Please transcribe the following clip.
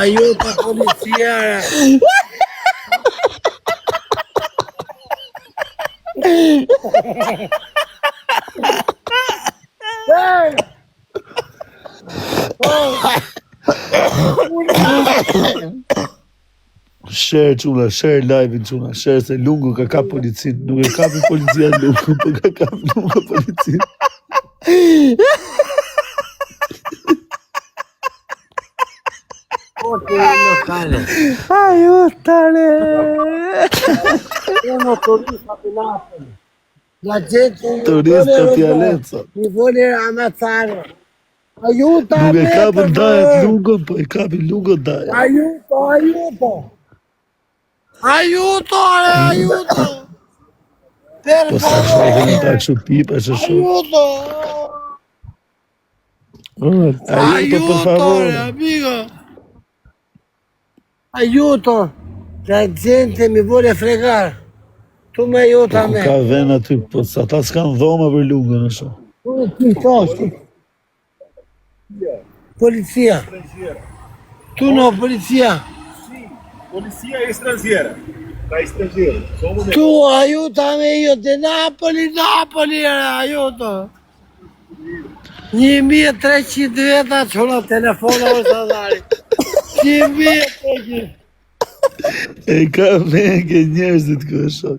Ajuto policiare. Share çuna, share live-in çuna, share se Lungu ka kap policin, nuk e kapi policia Lungu, po ka kap Lungu policin. Aiutare! Sono turista di Napoli. La gente Turista Pialenza. mi vuole ammazzare. Nuk Aiutami! e kapin per dajet favore. Lungun, po e kapin Lungun dajet. Aiuto, aiuto! Aiuto! Per Po sa shohin ata favore! kështu pipa që shoh. Aiuto! Aiuto, per favore. amico! Aiuto! La gente mi vuole fregare. Tu mi aiuta a Ku me. ka ven aty, po sa ata s'kan dhoma për Lungun e shoh. Polizia. Tu no, polizia. Polizia estrangeira. Da estrangeiro. Só um momento. Tu aiutami, io di Napoli, aiuto. 1300 veta c'ho la telefono statale. 1300. E ka ven ke njerëzit ku e shoh.